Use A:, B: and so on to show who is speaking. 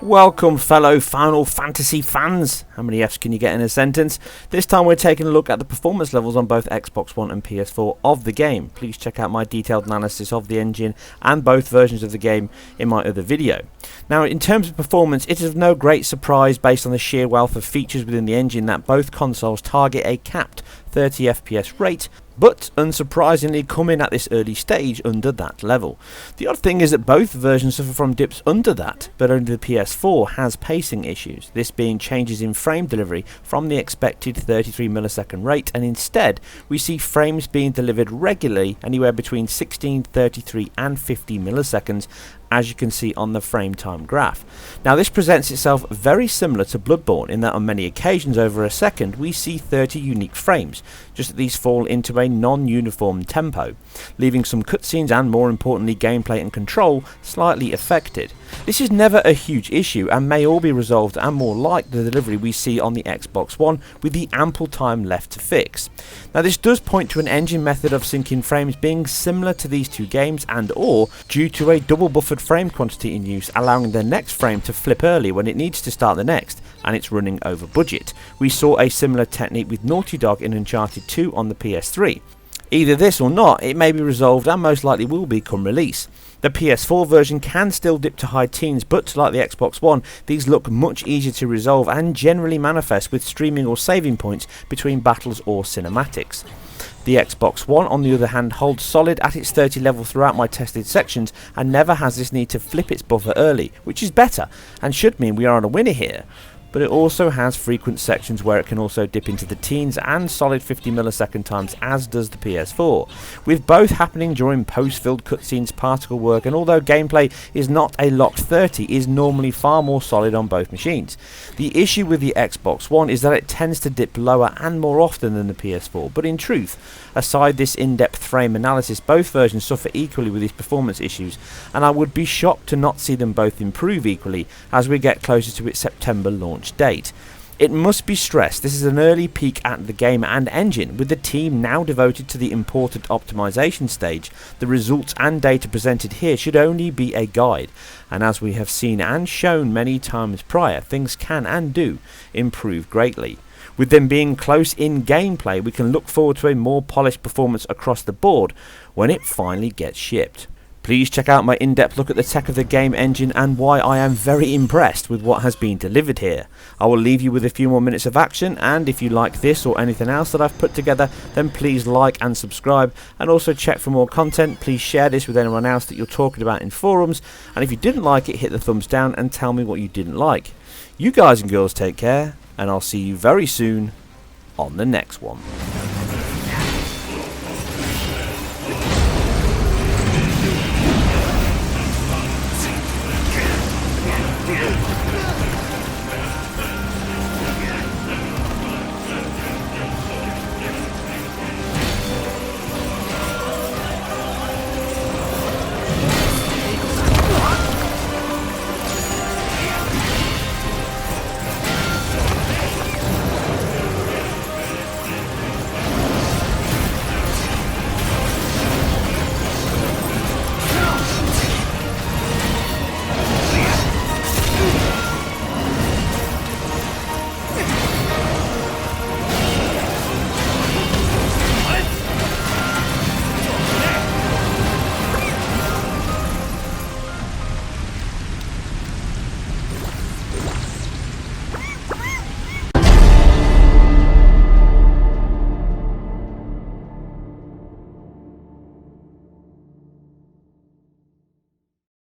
A: Welcome fellow Final Fantasy fans. How many F's can you get in a sentence? This time we're taking a look at the performance levels on both Xbox One and PS4 of the game. Please check out my detailed analysis of the engine and both versions of the game in my other video. Now in terms of performance, it is of no great surprise based on the sheer wealth of features within the engine that both consoles target a capped 30 FPS rate, but unsurprisingly come in at this early stage under that level. The odd thing is that both versions suffer from dips under that, but only the PS4 has pacing issues, this being changes in frame delivery from the expected 33 millisecond rate, and instead we see frames being delivered regularly anywhere between 16, 33 and 50 milliseconds, as you can see on the frame time graph. Now this presents itself very similar to Bloodborne in that on many occasions over a second we see 30 unique frames, just that these fall into a non-uniform tempo, leaving some cutscenes and more importantly gameplay and control slightly affected. This is never a huge issue and may all be resolved and more like the delivery we see on the Xbox One with the ample time left to fix. Now this does point to an engine method of syncing frames being similar to these two games and or due to a double buffered frame quantity in use, allowing the next frame to flip early when it needs to start the next and it's running over budget. We saw a similar technique with Naughty Dog in Uncharted 2 on the PS3. Either this or not, it may be resolved and most likely will be come release. The PS4 version can still dip to high teens, but like the Xbox One, these look much easier to resolve and generally manifest with streaming or saving points between battles or cinematics. The Xbox One, on the other hand, holds solid at its 30 level throughout my tested sections and never has this need to flip its buffer early, which is better and should mean we are on a winner here. But it also has frequent sections where it can also dip into the teens and solid 50 millisecond times, as does the PS4, with both happening during post-filled cutscenes, particle work, and although gameplay is not a locked 30, is normally far more solid on both machines. The issue with the Xbox One is that it tends to dip lower and more often than the PS4, but in truth, aside this in-depth frame analysis, both versions suffer equally with these performance issues, and I would be shocked to not see them both improve equally as we get closer to its September launch date. It must be stressed this is an early peek at the game and engine, with the team now devoted to the important optimization stage. The results and data presented here should only be a guide, and as we have seen and shown many times prior, things can and do improve greatly. With them being close in gameplay, we can look forward to a more polished performance across the board when it finally gets shipped. Please check out my in-depth look at the tech of the game engine and why I am very impressed with what has been delivered here. I will leave you with a few more minutes of action, and if you like this or anything else that I've put together, then please like and subscribe, and also check for more content. Please share this with anyone else that you're talking about in forums, and if you didn't like it, hit the thumbs down and tell me what you didn't like. You guys and girls take care, and I'll see you very soon on the next one.